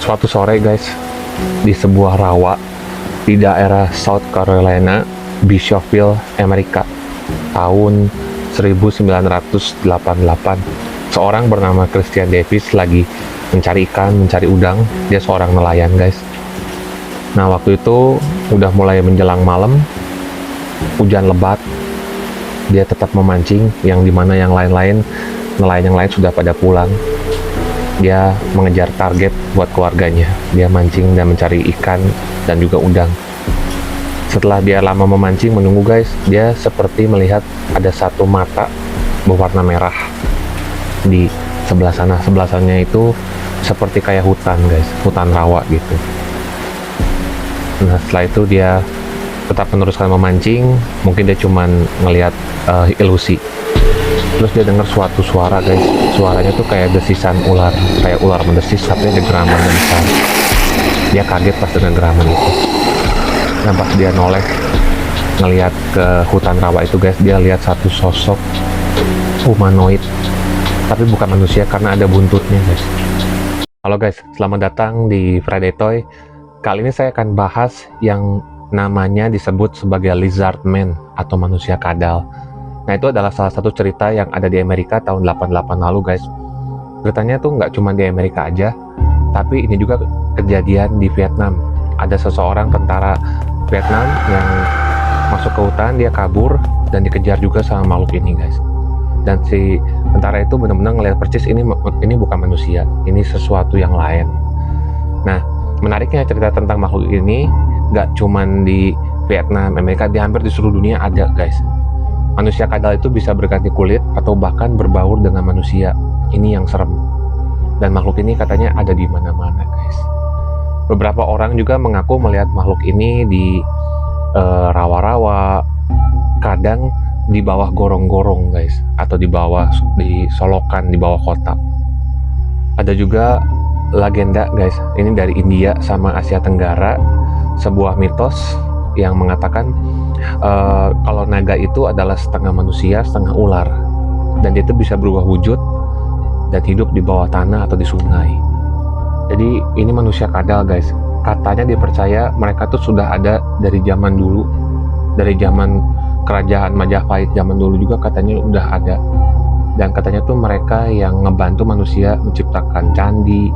Suatu sore guys, di sebuah rawa di daerah South Carolina, Bishopville, Amerika, tahun 1988, seorang bernama Christian Davis lagi mencari ikan, mencari udang. Dia seorang nelayan guys. Nah, waktu itu udah mulai menjelang malam, hujan lebat. Dia tetap memancing, yang dimana yang lain-lain, nelayan yang lain sudah pada pulang. Dia mengejar target buat keluarganya. Dia mancing dan mencari ikan dan juga udang. Setelah dia lama memancing, menunggu guys, dia seperti melihat ada satu mata berwarna merah di sebelah sana. Sebelah sananya itu seperti kayak hutan guys, hutan rawa gitu. Nah, setelah itu dia tetap meneruskan memancing. Mungkin dia cuman ngelihat ilusi. Terus dia dengar suatu suara guys. Suaranya tuh kayak desisan ular, kayak ular mendesis, tapi ada geraman besar. Dia kaget pas dengan geraman itu. Nah, pas dia noleh ngelihat ke hutan rawa itu guys, dia lihat satu sosok humanoid, tapi bukan manusia karena ada buntutnya guys. Halo guys, selamat datang di Friday Toy. Kali ini saya akan bahas yang namanya disebut sebagai Lizard Man atau manusia kadal. Nah, itu adalah salah satu cerita yang ada di Amerika tahun 88 lalu guys. Ceritanya tuh nggak cuma di Amerika aja, tapi ini juga kejadian di Vietnam. Ada seseorang tentara Vietnam yang masuk ke hutan, dia kabur dan dikejar juga sama makhluk ini guys. Dan si tentara itu benar-benar ngelihat persis ini bukan manusia, ini sesuatu yang lain. Nah, menariknya cerita tentang makhluk ini nggak cuman di Vietnam, Amerika, di hampir di seluruh dunia ada guys. Manusia kadal itu bisa berganti kulit atau bahkan berbaur dengan manusia. Ini yang serem. Dan makhluk ini katanya ada di mana-mana guys. Beberapa orang juga mengaku melihat makhluk ini di rawa-rawa, kadang di bawah gorong-gorong guys, atau di solokan di bawah kota. Ada juga legenda guys, ini dari India sama Asia Tenggara, sebuah mitos yang mengatakan kalau naga itu adalah setengah manusia, setengah ular, dan dia itu bisa berubah wujud dan hidup di bawah tanah atau di sungai. Jadi ini manusia kadal guys. Katanya dipercaya mereka tuh sudah ada dari zaman dulu, dari zaman kerajaan Majapahit zaman dulu juga katanya udah ada. Dan katanya tuh mereka yang ngebantu manusia menciptakan candi,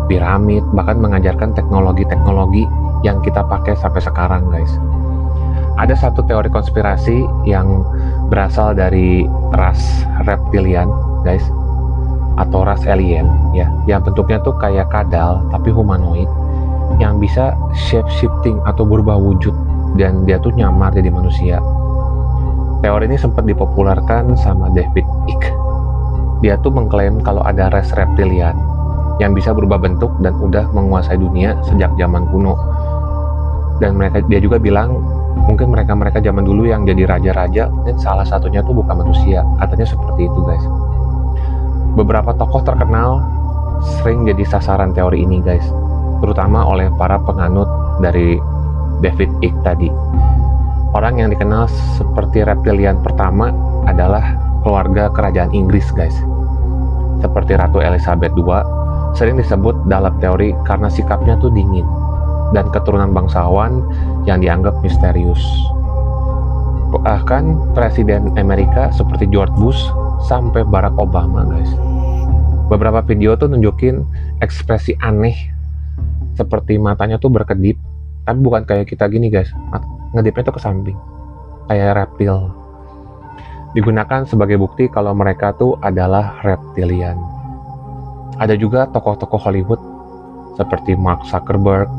piramid, bahkan mengajarkan teknologi-teknologi yang kita pakai sampai sekarang guys. Ada satu teori konspirasi yang berasal dari ras reptilian guys, atau ras alien ya, yang bentuknya tuh kayak kadal tapi humanoid, yang bisa shape shifting atau berubah wujud, dan dia tuh nyamar jadi manusia. Teori ini sempat dipopulerkan sama David Icke. Dia tuh mengklaim kalau ada ras reptilian yang bisa berubah bentuk dan udah menguasai dunia sejak zaman kuno. Dan dia juga bilang mungkin mereka zaman dulu yang jadi raja-raja, dan salah satunya tuh bukan manusia. Katanya seperti itu guys. Beberapa tokoh terkenal sering jadi sasaran teori ini guys, terutama oleh para penganut dari David Icke tadi. Orang yang dikenal seperti reptilian pertama adalah keluarga kerajaan Inggris guys, seperti Ratu Elizabeth II, sering disebut dalam teori karena sikapnya tuh dingin dan keturunan bangsawan yang dianggap misterius. Bahkan Presiden Amerika seperti George Bush sampai Barack Obama guys. Beberapa video tuh nunjukin ekspresi aneh, seperti matanya tuh berkedip, tapi bukan kayak kita gini guys, ngedipnya tuh ke samping kayak reptil. Digunakan sebagai bukti kalau mereka tuh adalah reptilian. Ada juga tokoh-tokoh Hollywood seperti Mark Zuckerberg,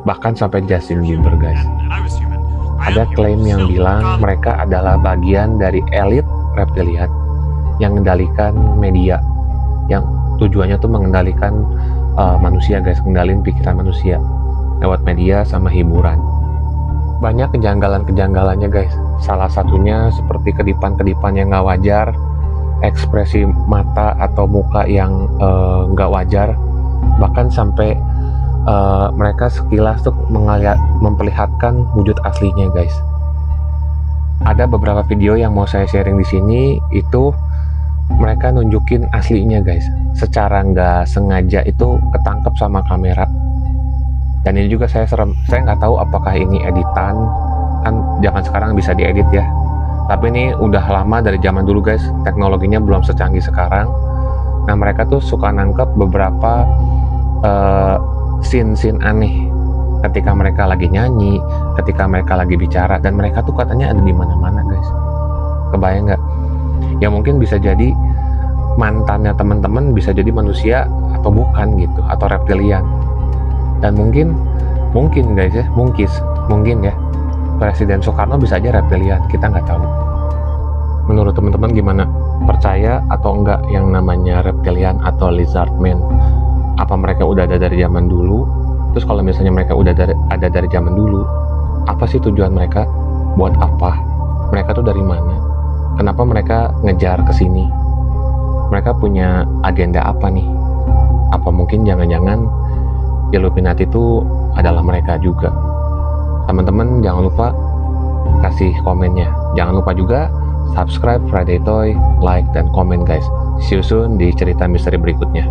bahkan sampai Justin Bieber guys. Ada klaim yang bilang mereka adalah bagian dari elit reptilian yang mengendalikan media, yang tujuannya tuh mengendalikan manusia guys, mengendalikan pikiran manusia lewat media sama hiburan. Banyak kejanggalan-kejanggalannya guys. Salah satunya seperti kedipan-kedipan yang nggak wajar, ekspresi mata atau muka yang nggak wajar, bahkan sampai mereka sekilas tuh memperlihatkan wujud aslinya guys. Ada beberapa video yang mau saya sharing di sini, itu mereka nunjukin aslinya guys, secara nggak sengaja itu ketangkep sama kamera. Dan ini juga saya nggak tahu apakah ini editan, kan zaman sekarang bisa diedit ya, tapi ini udah lama dari zaman dulu guys, teknologinya belum secanggih sekarang. Nah mereka tuh suka nangkep beberapa scene aneh ketika mereka lagi nyanyi, ketika mereka lagi bicara, dan mereka tuh katanya ada di mana-mana guys. Kebayang nggak? Ya mungkin bisa jadi mantannya teman-teman, bisa jadi manusia atau bukan gitu, atau reptilian. Dan mungkin guys ya, mungkin ya Presiden Soekarno bisa aja reptilian, kita nggak tahu. Menurut teman-teman gimana? Percaya atau enggak yang namanya reptilian atau lizard man? Apa mereka udah ada dari zaman dulu? Terus kalau misalnya mereka udah ada dari zaman dulu, apa sih tujuan mereka? Buat apa? Mereka tuh dari mana? Kenapa mereka ngejar ke sini? Mereka punya agenda apa nih? Apa mungkin jangan-jangan Illuminati itu adalah mereka juga? Teman-teman jangan lupa kasih komennya. Jangan lupa juga subscribe Friday Toy, like, dan komen guys. See you soon di cerita misteri berikutnya.